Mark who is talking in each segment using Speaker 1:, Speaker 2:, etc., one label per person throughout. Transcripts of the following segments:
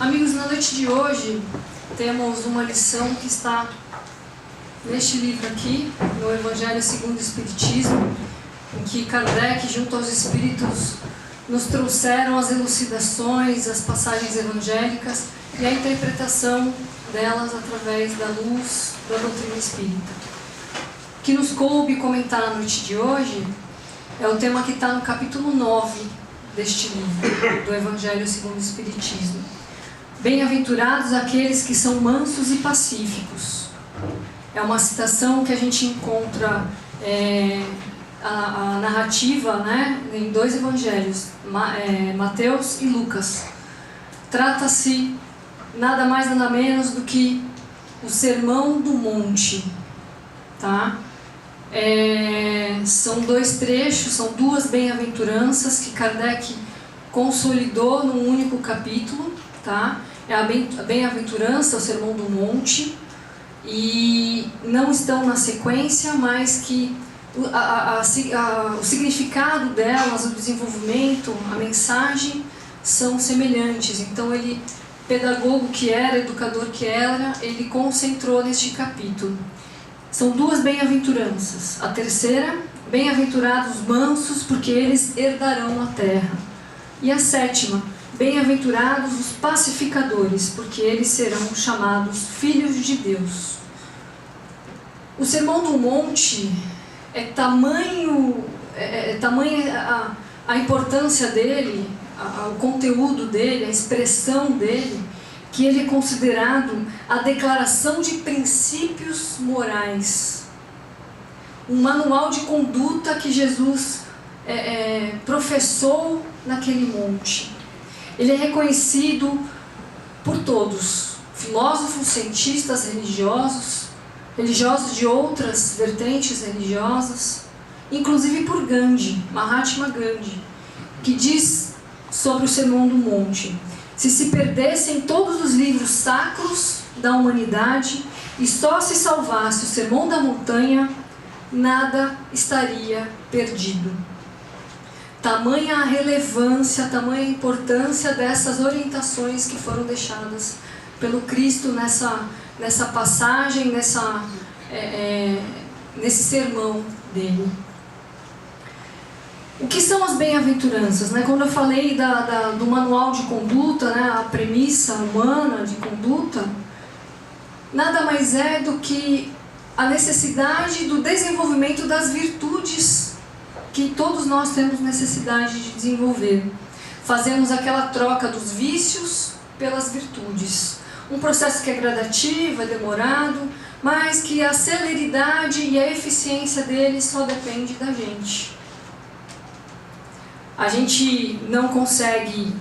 Speaker 1: Amigos, na noite de hoje temos uma lição que está neste livro aqui, no Evangelho segundo o Espiritismo, em que Kardec, junto aos Espíritos, nos trouxeram as elucidações, as passagens evangélicas e a interpretação delas através da luz da doutrina espírita. O que nos coube comentar na noite de hoje é o tema que está no capítulo 9 deste livro, do Evangelho segundo o Espiritismo. Bem-aventurados aqueles que são mansos e pacíficos. É uma citação que a gente encontra a narrativa, né, em dois evangelhos, Mateus e Lucas. Trata-se nada mais nada menos do que o Sermão do Monte, tá? São dois trechos, são duas bem-aventuranças que Kardec consolidou num único capítulo, tá? É a bem-aventurança, o Sermão do Monte, e não estão na sequência, mas que o significado delas, o desenvolvimento, a mensagem são semelhantes. Então ele, pedagogo que era, educador que era, ele concentrou neste capítulo. São duas bem-aventuranças. A terceira, bem-aventurados os mansos, porque eles herdarão a terra. E a sétima, bem-aventurados os pacificadores, porque eles serão chamados filhos de Deus. O Sermão do Monte é tamanha a importância dele, o conteúdo dele, a expressão dele, que ele é considerado a declaração de princípios morais, um manual de conduta que Jesus professou naquele monte. Ele é reconhecido por todos, filósofos, cientistas, religiosos de outras vertentes religiosas, inclusive por Gandhi, Mahatma Gandhi, que diz sobre o Sermão do Monte: se se perdessem todos os livros sacros da humanidade e só se salvasse o Sermão da Montanha, nada estaria perdido. Tamanha a relevância, tamanha a importância dessas orientações que foram deixadas pelo Cristo nessa passagem, nesse sermão dele. O que são as bem-aventuranças? Quando eu falei do manual de conduta, a premissa humana de conduta, nada mais é do que a necessidade do desenvolvimento das virtudes que todos nós temos necessidade de desenvolver. Fazemos aquela troca dos vícios pelas virtudes. Um processo que é gradativo, é demorado, mas que a celeridade e a eficiência dele só depende da gente. A gente não consegue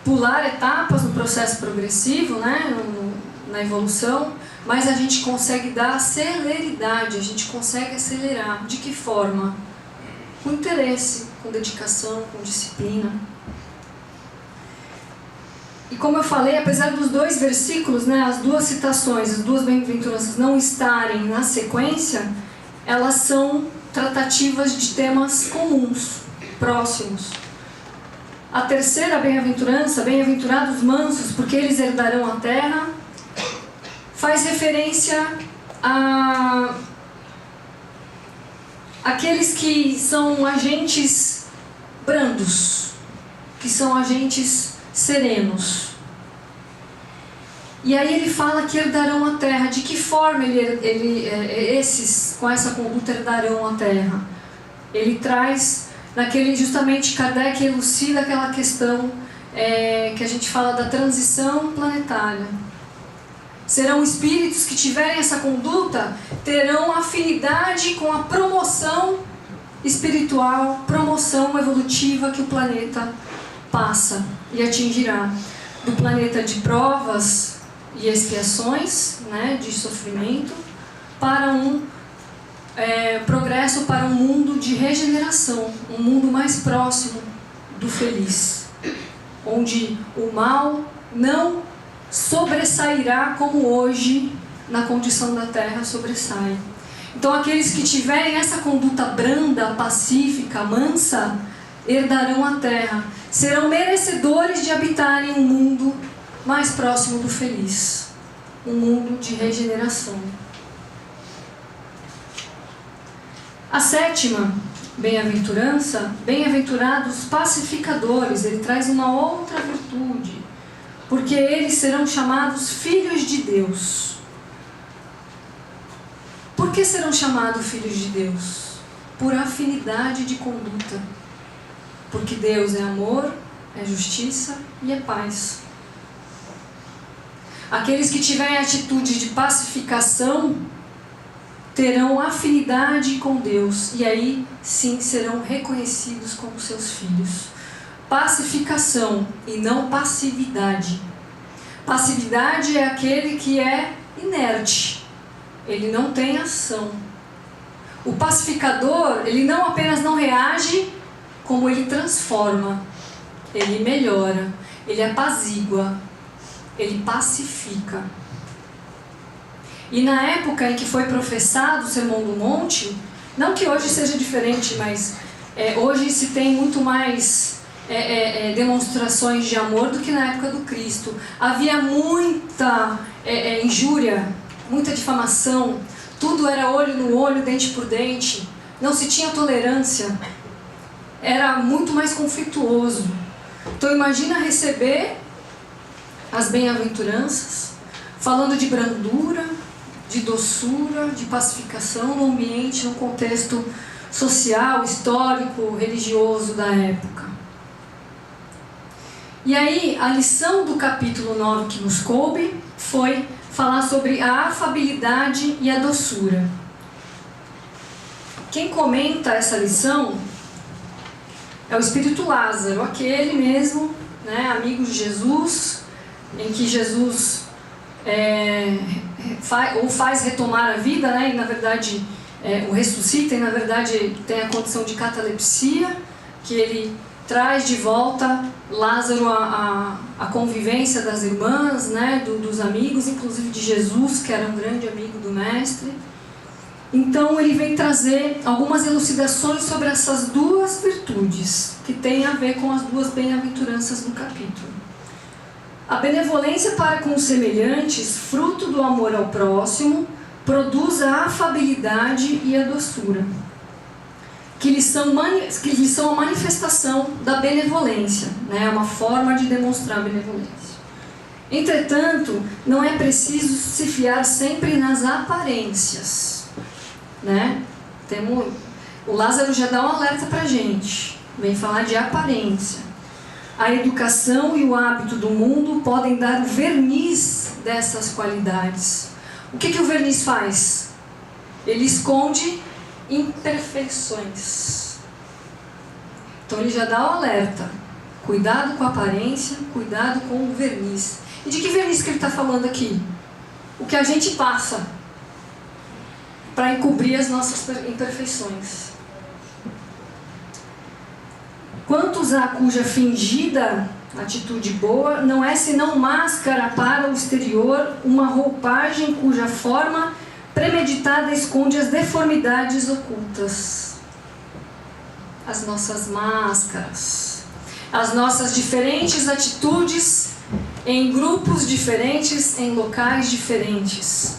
Speaker 1: pular etapas no processo progressivo, na evolução, mas a gente consegue dar celeridade, a gente consegue acelerar. De que forma? Com interesse, com dedicação, com disciplina. E como eu falei, apesar dos dois versículos, as duas citações, as duas bem-aventuranças não estarem na sequência, elas são tratativas de temas comuns, próximos. A terceira bem-aventurança, bem-aventurados mansos, porque eles herdarão a terra, faz referência a aqueles que são agentes brandos, que são agentes serenos. E aí ele fala que herdarão a terra. De que forma esses, com essa conduta, herdarão a terra? Ele traz, justamente Kardec elucida aquela questão que a gente fala da transição planetária. Serão espíritos que tiverem essa conduta, terão afinidade com a promoção espiritual, promoção evolutiva que o planeta passa e atingirá. Do planeta de provas e expiações, de sofrimento, para um progresso para um mundo de regeneração, um mundo mais próximo do feliz, onde o mal não sobressairá como hoje na condição da terra sobressai. Então aqueles que tiverem essa conduta branda, pacífica, mansa, herdarão a terra, serão merecedores de habitarem um mundo mais próximo do feliz, um mundo de regeneração. A sétima bem-aventurança, bem-aventurados pacificadores, ele traz uma outra virtude, porque eles serão chamados filhos de Deus. Por que serão chamados filhos de Deus? Por afinidade de conduta. Porque Deus é amor, é justiça e é paz. Aqueles que tiverem atitude de pacificação terão afinidade com Deus e aí sim serão reconhecidos como seus filhos. Pacificação e não passividade. Passividade é aquele que é inerte, ele não tem ação. O pacificador, ele não apenas não reage, como ele transforma, ele melhora, ele apazigua, ele pacifica. E na época em que foi professado o Sermão do Monte, não que hoje seja diferente, mas hoje se tem muito mais demonstrações de amor do que na época do Cristo. Havia muita injúria, muita difamação, tudo era olho no olho, dente por dente, não se tinha tolerância, era muito mais conflituoso. Então imagina receber as bem-aventuranças, falando de brandura, de doçura, de pacificação no ambiente, no contexto social, histórico, religioso da época. E aí, a lição do capítulo 9 que nos coube foi falar sobre a afabilidade e a doçura. Quem comenta essa lição é o Espírito Lázaro, aquele mesmo, né, amigo de Jesus, em que Jesus faz retomar a vida, né, e na verdade o ressuscita, e na verdade tem a condição de catalepsia, que ele traz de volta Lázaro a convivência das irmãs, né, dos amigos, inclusive de Jesus, que era um grande amigo do Mestre. Então ele vem trazer algumas elucidações sobre essas duas virtudes, que têm a ver com as duas bem-aventuranças do capítulo. A benevolência para com os semelhantes, fruto do amor ao próximo, produz a afabilidade e a doçura, que lhes são a manifestação da benevolência, né? É uma forma de demonstrar a benevolência. Entretanto, não é preciso se fiar sempre nas aparências, né? O Lázaro já dá um alerta para a gente, vem falar de aparência. A educação e o hábito do mundo podem dar o verniz dessas qualidades. O que o verniz faz? Ele esconde imperfeições. Então ele já dá o alerta. Cuidado com a aparência, cuidado com o verniz. E de que verniz que ele está falando aqui? O que a gente passa para encobrir as nossas imperfeições. Quantos há cuja fingida atitude boa não é senão máscara para o exterior, uma roupagem cuja forma premeditada esconde as deformidades ocultas. As nossas máscaras, as nossas diferentes atitudes em grupos diferentes, em locais diferentes.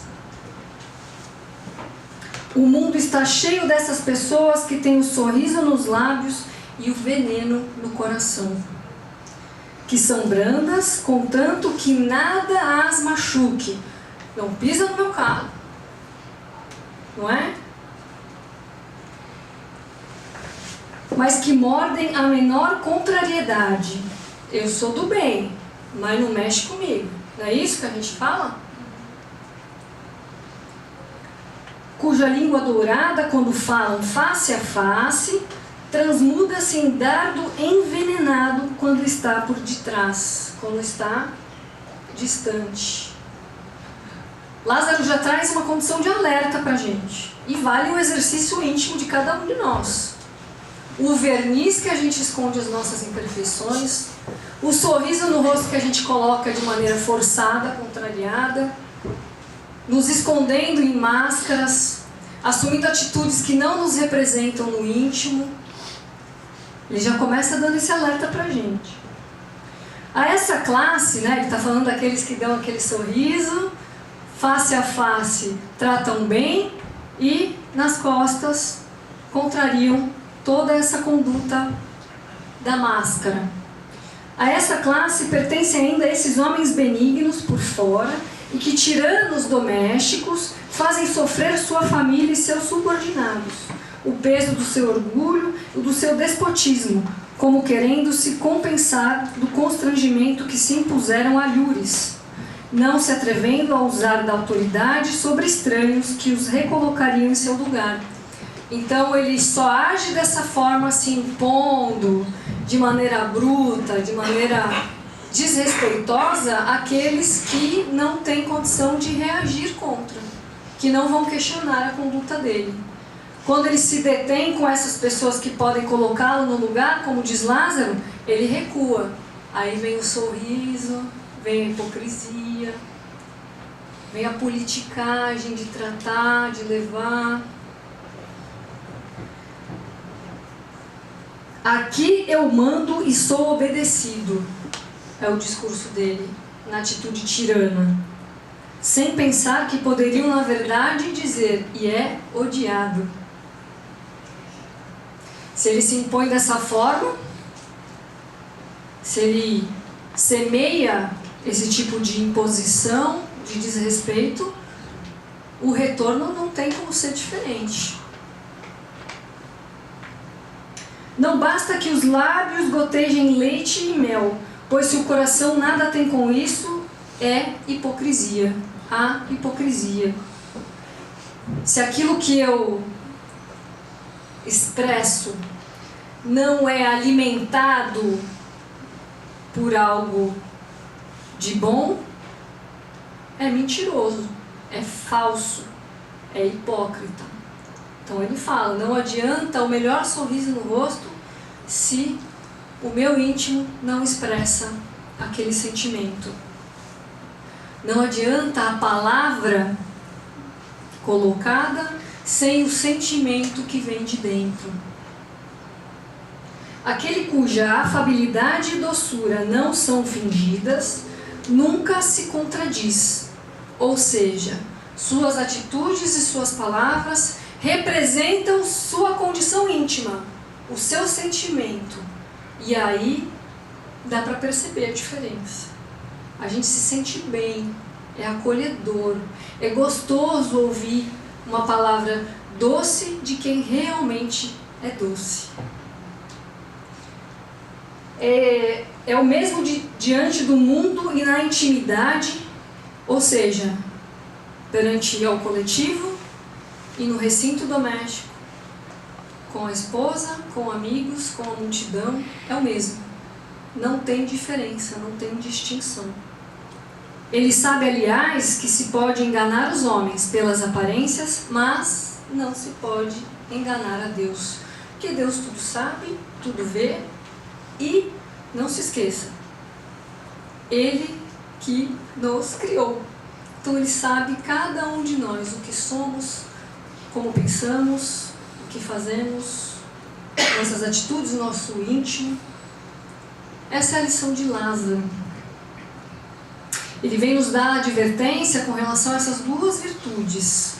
Speaker 1: O mundo está cheio dessas pessoas que têm o sorriso nos lábios e o veneno no coração, que são brandas, contanto que nada as machuque. Não pisa no meu carro, não é? Mas que mordem a menor contrariedade. Eu sou do bem, mas não mexe comigo. Não é isso que a gente fala? Cuja língua dourada, quando falam face a face, transmuda-se em dardo envenenado quando está por detrás, quando está distante. Lázaro já traz uma condição de alerta para a gente. E vale o exercício íntimo de cada um de nós. O verniz que a gente esconde as nossas imperfeições, o sorriso no rosto que a gente coloca de maneira forçada, contrariada, nos escondendo em máscaras, assumindo atitudes que não nos representam no íntimo. Ele já começa dando esse alerta para a gente. A essa classe, né, ele está falando daqueles que dão aquele sorriso, face a face tratam bem e nas costas contrariam toda essa conduta da máscara. A essa classe pertence ainda esses homens benignos por fora e que, tiranos domésticos, fazem sofrer sua família e seus subordinados, o peso do seu orgulho e do seu despotismo, como querendo se compensar do constrangimento que se impuseram a lures, não se atrevendo a usar da autoridade sobre estranhos que os recolocariam em seu lugar. Então ele só age dessa forma, se impondo de maneira bruta, de maneira desrespeitosa, àqueles que não têm condição de reagir contra, que não vão questionar a conduta dele. Quando ele se detém com essas pessoas que podem colocá-lo no lugar, como diz Lázaro, ele recua. Aí vem o sorriso, vem a hipocrisia, vem a politicagem de tratar, de levar. Aqui eu mando e sou obedecido, é o discurso dele, na atitude tirana. Sem pensar que poderiam, na verdade, dizer, e é odiado. Se ele se impõe dessa forma, se ele semeia esse tipo de imposição, de desrespeito, o retorno não tem como ser diferente. Não basta que os lábios gotejem leite e mel, pois se o coração nada tem com isso, é hipocrisia. A hipocrisia. Se aquilo que eu expresso não é alimentado por algo de bom, é mentiroso, é falso, é hipócrita. Então ele fala, não adianta o melhor sorriso no rosto se o meu íntimo não expressa aquele sentimento. Não adianta a palavra colocada sem o sentimento que vem de dentro. Aquele cuja afabilidade e doçura não são fingidas, nunca se contradiz. Ou seja, suas atitudes e suas palavras representam sua condição íntima, o seu sentimento. E aí dá para perceber a diferença. A gente se sente bem, é acolhedor, é gostoso ouvir uma palavra doce de quem realmente é doce. É o mesmo diante do mundo e na intimidade, ou seja, perante ao coletivo e no recinto doméstico, com a esposa, com amigos, com a multidão, é o mesmo. Não tem diferença, não tem distinção. Ele sabe, aliás, que se pode enganar os homens pelas aparências, mas não se pode enganar a Deus. Porque Deus tudo sabe, tudo vê e, não se esqueça, Ele que nos criou. Então Ele sabe cada um de nós, o que somos, como pensamos, o que fazemos, nossas atitudes, nosso íntimo. Essa é a lição de Lázaro. Ele vem nos dar advertência com relação a essas duas virtudes.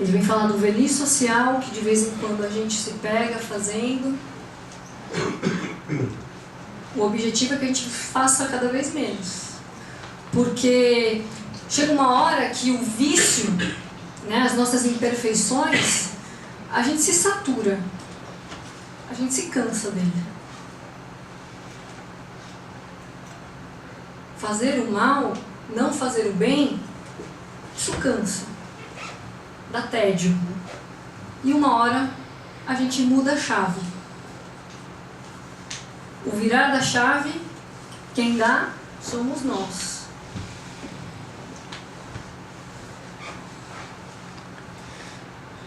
Speaker 1: Ele vem falar do verniz social, que de vez em quando a gente se pega fazendo. O objetivo é que a gente faça cada vez menos. Porque chega uma hora que o vício, né, as nossas imperfeições, a gente se satura. A gente se cansa dele. Fazer o mal, não fazer o bem, isso cansa. Dá tédio. E uma hora a gente muda a chave. O virar da chave, quem dá, somos nós.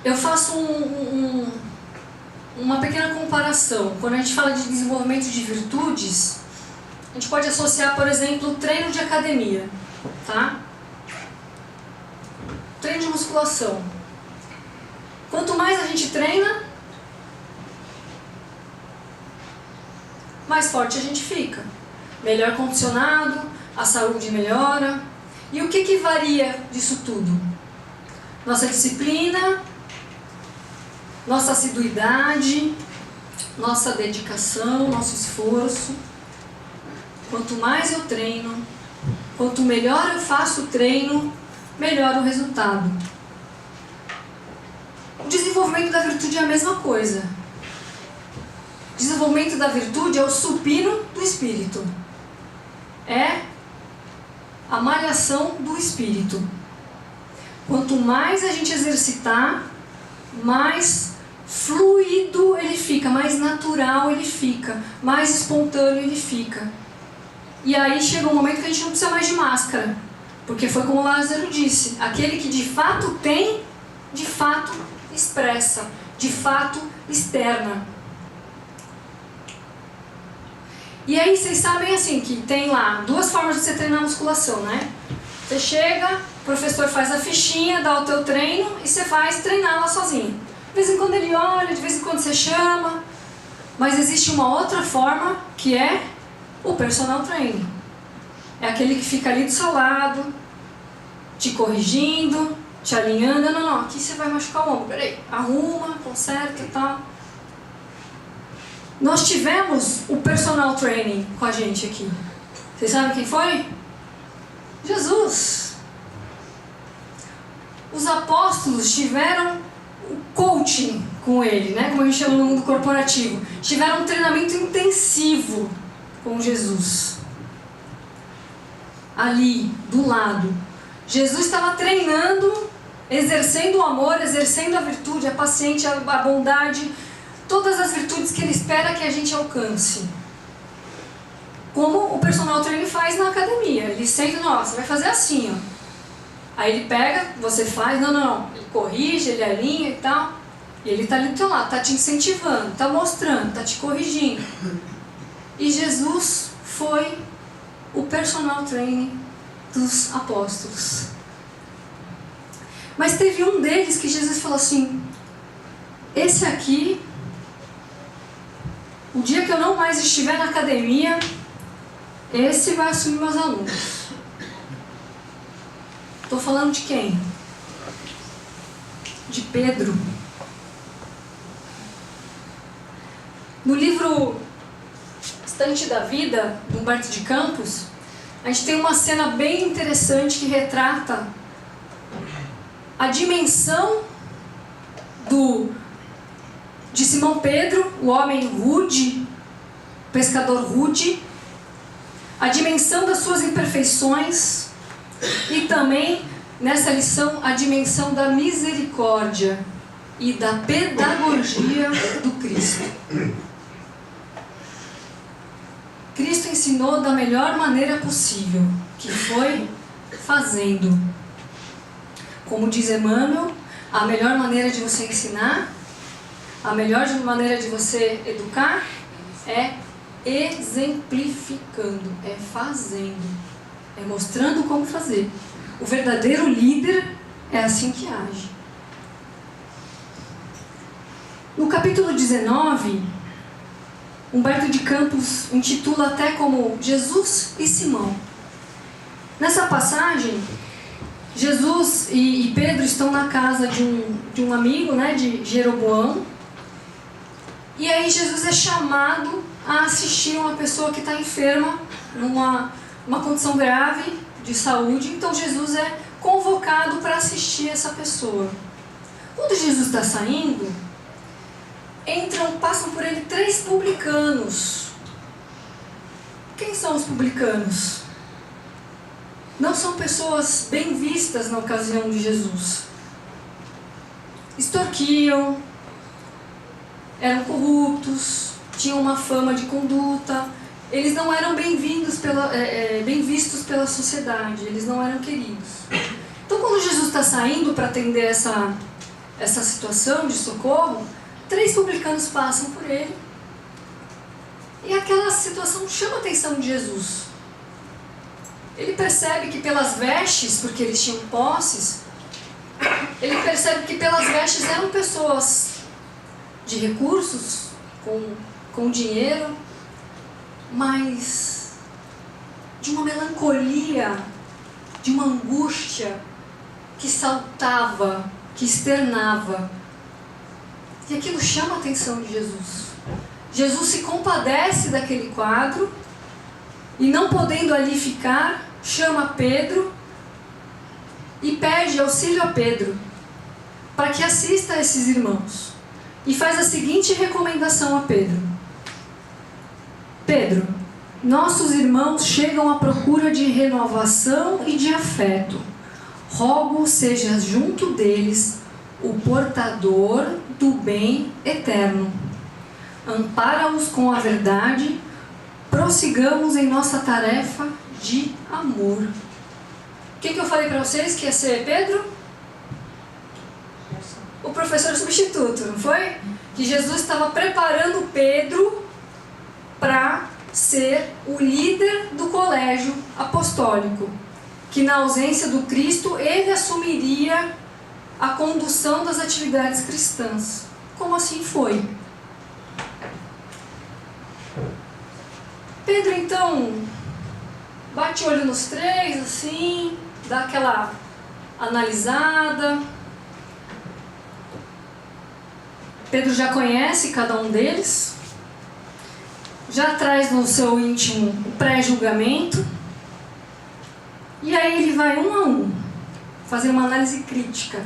Speaker 1: Eu faço uma pequena comparação. Quando a gente fala de desenvolvimento de virtudes, a gente pode associar, por exemplo, o treino de academia, tá? Treino de musculação. Quanto mais a gente treina, mais forte a gente fica. Melhor condicionado, a saúde melhora. E o que varia disso tudo? Nossa disciplina, nossa assiduidade, nossa dedicação, nosso esforço. Quanto mais eu treino, quanto melhor eu faço o treino, melhor o resultado. O desenvolvimento da virtude é a mesma coisa. O desenvolvimento da virtude é o supino do espírito. É a malhação do espírito. Quanto mais a gente exercitar, mais fluido ele fica, mais natural ele fica, mais espontâneo ele fica. E aí chega um momento que a gente não precisa mais de máscara. Porque foi como Lázaro disse, aquele que de fato tem, de fato expressa, de fato externa. E aí vocês sabem assim, que tem lá duas formas de você treinar a musculação, né? Você chega, o professor faz a fichinha, dá o teu treino e você faz treinar lá sozinho. De vez em quando ele olha, de vez em quando você chama. Mas existe uma outra forma que é o personal training. É aquele que fica ali do seu lado, te corrigindo, te alinhando. Não, aqui você vai machucar o ombro. Peraí, arruma, conserta e tal. Nós tivemos o personal training com a gente aqui. Vocês sabem quem foi? Jesus. Os apóstolos tiveram o coaching com ele, né? Como a gente chama no mundo corporativo. Tiveram um treinamento intensivo com Jesus. Ali, do lado. Jesus estava treinando, exercendo o amor, exercendo a virtude, a paciência, a bondade, todas as virtudes que ele espera que a gente alcance. Como o personal trainer faz na academia. Ele senta, você vai fazer assim, ó. Aí ele pega, você faz, não. Ele corrige, ele alinha e tal. E ele está ali do teu lado, está te incentivando, está mostrando, está te corrigindo. E Jesus foi o personal training dos apóstolos. Mas teve um deles que Jesus falou assim, esse aqui, o dia que eu não mais estiver na academia, esse vai assumir meus alunos. Estou falando de quem? De Pedro. No livro Estante da Vida, de Humberto de Campos, a gente tem uma cena bem interessante que retrata a dimensão de Simão Pedro, o homem rude, pescador rude, a dimensão das suas imperfeições e também, nessa lição, a dimensão da misericórdia e da pedagogia do Cristo. Cristo ensinou da melhor maneira possível, que foi fazendo. Como diz Emmanuel, a melhor maneira de você ensinar, a melhor maneira de você educar é exemplificando, é fazendo, é mostrando como fazer. O verdadeiro líder é assim que age. No capítulo 19, Humberto de Campos intitula até como Jesus e Simão. Nessa passagem, Jesus e Pedro estão na casa de um amigo, né, de Jeroboão. E aí Jesus é chamado a assistir uma pessoa que está enferma, numa condição grave de saúde. Então Jesus é convocado para assistir essa pessoa. Quando Jesus está saindo, passam por ele 3 publicanos. Quem são os publicanos? Não são pessoas bem vistas na ocasião de Jesus. Extorquiam, eram corruptos, tinham uma fama de conduta. Eles não eram bem vistos pela sociedade, eles não eram queridos. Então, quando Jesus está saindo para atender essa situação de socorro, 3 publicanos passam por ele. E aquela situação chama a atenção de Jesus. Ele percebe que pelas vestes, porque eles tinham posses, ele percebe que pelas vestes eram pessoas de recursos, com dinheiro. mas de uma melancolia, de uma angústia que saltava, que externava. E aquilo chama a atenção de Jesus. Jesus se compadece daquele quadro e, não podendo ali ficar, chama Pedro e pede auxílio a Pedro para que assista a esses irmãos. E faz a seguinte recomendação a Pedro: Pedro, nossos irmãos chegam à procura de renovação e de afeto. Rogo seja junto deles o portador do bem eterno. Ampara-os com a verdade, prossigamos em nossa tarefa de amor. O que eu falei para vocês que ia ser Pedro? O professor substituto, não foi? Que Jesus estava preparando Pedro para ser o líder do colégio apostólico, que na ausência do Cristo ele assumiria a condução das atividades cristãs. Como assim foi? Pedro então bate o olho nos três assim, dá aquela analisada. Pedro já conhece cada um deles, já traz no seu íntimo o pré-julgamento, e aí ele vai um a um fazer uma análise crítica,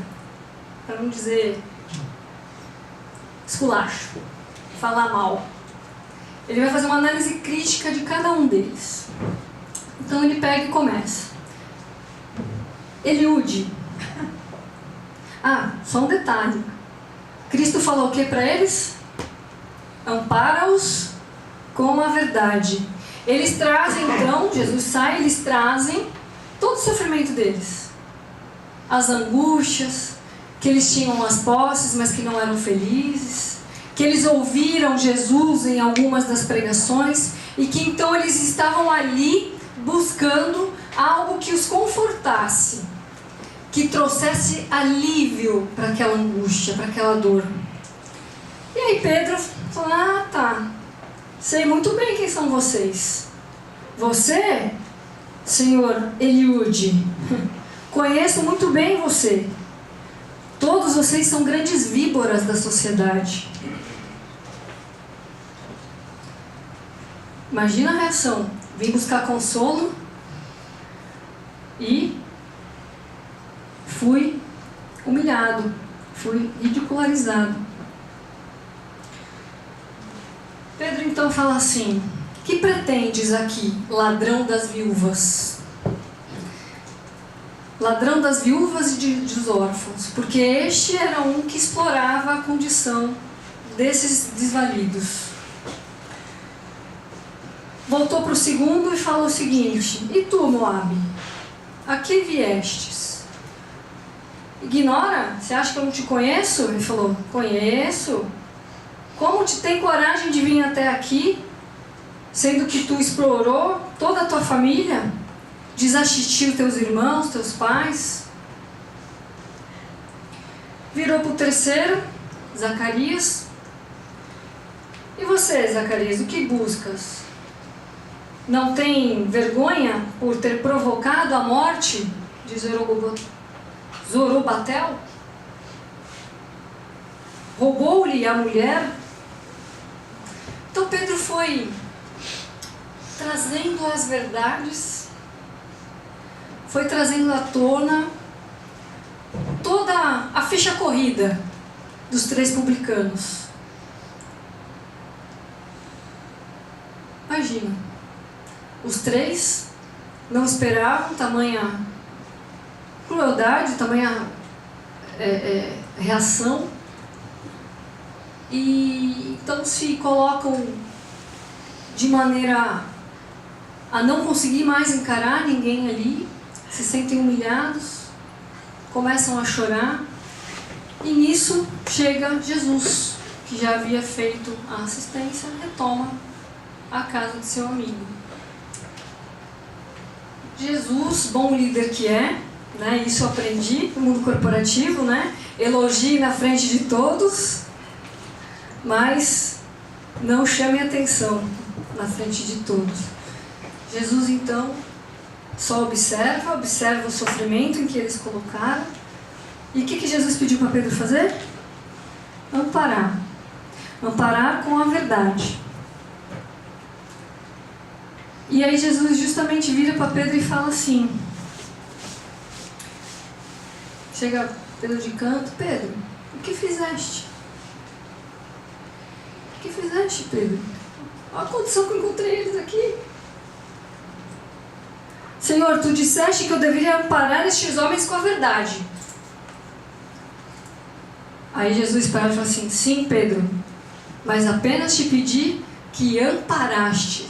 Speaker 1: para não dizer esculacho, falar mal. Ele vai fazer uma análise crítica de cada um deles. Então ele pega e começa. Eliúde. Só um detalhe. Cristo falou o que para eles? Ampara-os com a verdade. Eles trazem então, Jesus sai, eles trazem todo o sofrimento deles. As angústias, que eles tinham as posses, mas que não eram felizes, que eles ouviram Jesus em algumas das pregações e que então eles estavam ali buscando algo que os confortasse, que trouxesse alívio para aquela angústia, para aquela dor. E aí Pedro falou: tá, sei muito bem quem são vocês. Você, senhor Eliúde, conheço muito bem você. Todos vocês são grandes víboras da sociedade. Imagina a reação. Vim buscar consolo e fui humilhado, fui ridicularizado. Pedro então fala assim: que pretendes aqui, ladrão das viúvas? Ladrão das viúvas e dos órfãos, porque este era um que explorava a condição desses desvalidos. Voltou para o segundo e falou o seguinte: e tu, Moabe, a que viestes? Ignora? Você acha que eu não te conheço? Ele falou: conheço. Como te tem coragem de vir até aqui, sendo que tu explorou toda a tua família? Desassistiu teus irmãos, teus pais? Virou para o terceiro, Zacarias. E você, Zacarias, o que buscas? Não tem vergonha por ter provocado a morte de Zorobatel? Roubou-lhe a mulher? Então Pedro foi trazendo as verdades, foi trazendo à tona toda a ficha corrida dos três publicanos. Imagina, os três não esperavam tamanha crueldade, tamanha reação, e então se colocam de maneira a não conseguir mais encarar ninguém ali, se sentem humilhados, começam a chorar, e nisso chega Jesus, que já havia feito a assistência, retoma a casa de seu amigo. Jesus, bom líder que é, né? Isso eu aprendi no mundo corporativo, né? Elogie na frente de todos, mas não chame atenção, na frente de todos. Jesus então só observa o sofrimento em que eles colocaram. E o que Jesus pediu para Pedro fazer? Amparar. Amparar com a verdade. E aí Jesus justamente vira para Pedro e fala assim, chega Pedro de canto: Pedro, o que fizeste? O que fizeste, Pedro? Olha a condição que eu encontrei eles aqui. Senhor, tu disseste que eu deveria amparar estes homens com a verdade. Aí Jesus para e fala assim: sim, Pedro, mas apenas te pedi que amparaste.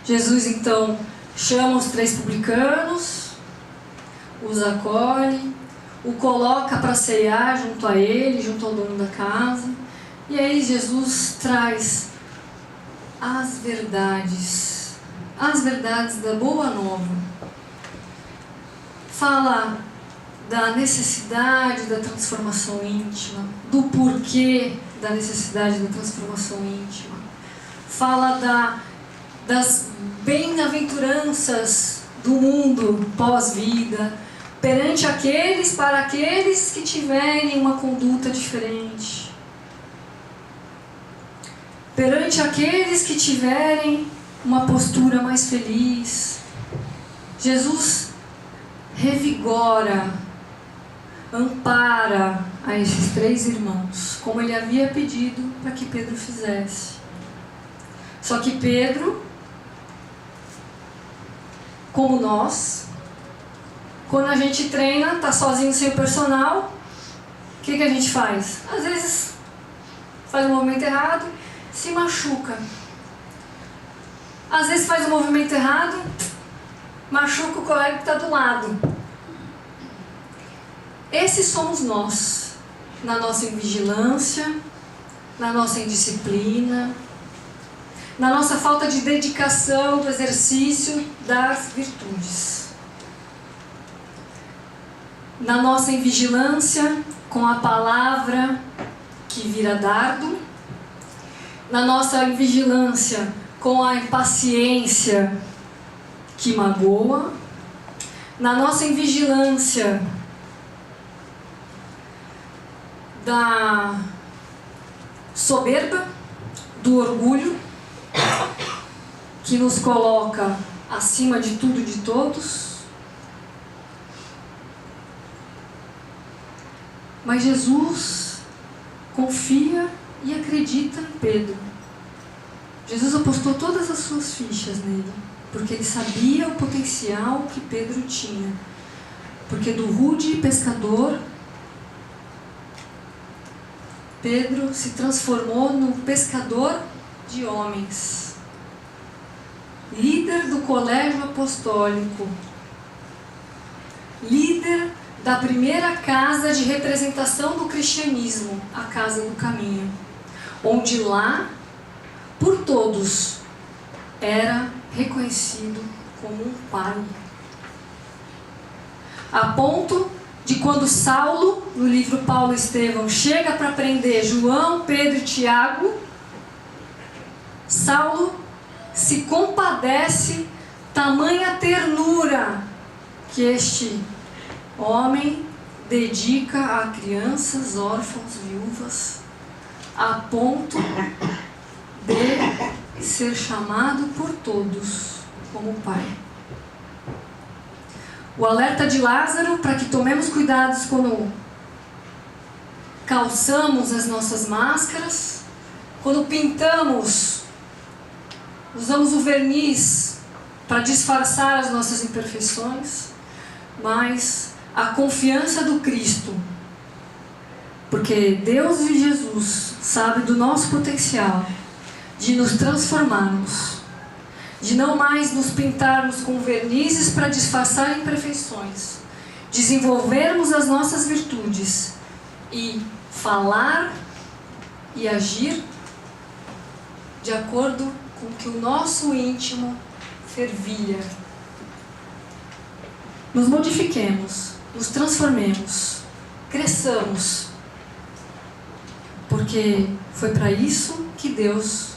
Speaker 1: Jesus então chama os 3 publicanos, os acolhe, o coloca para ceiar junto a ele, junto ao dono da casa. E aí Jesus traz as verdades da boa nova. Fala da necessidade da transformação íntima, do porquê da necessidade da transformação íntima. Fala das bem-aventuranças do mundo pós-vida, para aqueles que tiverem uma conduta diferente, perante aqueles que tiverem uma postura mais feliz. Jesus revigora, ampara a esses 3 irmãos, como ele havia pedido para que Pedro fizesse. Só que Pedro, como nós, quando a gente treina, está sozinho sem o personal, o que a gente faz? Às vezes faz um movimento errado, se machuca. Às vezes faz um movimento errado, machuca o colega que está do lado. Esses somos nós, na nossa invigilância, na nossa indisciplina, na nossa falta de dedicação do exercício das virtudes. Na nossa invigilância com a palavra que vira dardo, na nossa invigilância com a impaciência que magoa, na nossa invigilância da soberba, do orgulho, que nos coloca acima de tudo e de todos. Mas Jesus confia e acredita em Pedro. Jesus apostou todas as suas fichas nele, porque ele sabia o potencial que Pedro tinha. Porque do rude pescador, Pedro se transformou no pescador de homens, líder do colégio apostólico, líder da primeira casa de representação do cristianismo, a Casa do Caminho, onde lá, por todos, era reconhecido como um pai. A ponto de quando Saulo, no livro Paulo e Estevão, chega para prender João, Pedro e Tiago, Saulo se compadece, tamanha ternura que este homem dedica a crianças, órfãos, viúvas, a ponto de ser chamado por todos como pai. O alerta de Lázaro para que tomemos cuidados quando calçamos as nossas máscaras, quando pintamos, usamos o verniz para disfarçar as nossas imperfeições, mas a confiança do Cristo, porque Deus e Jesus sabem do nosso potencial de nos transformarmos, de não mais nos pintarmos com vernizes para disfarçar imperfeições, desenvolvermos as nossas virtudes e falar e agir de acordo com o que o nosso íntimo fervilha. Nos modifiquemos, nos transformemos, cresçamos, porque foi para isso que Deus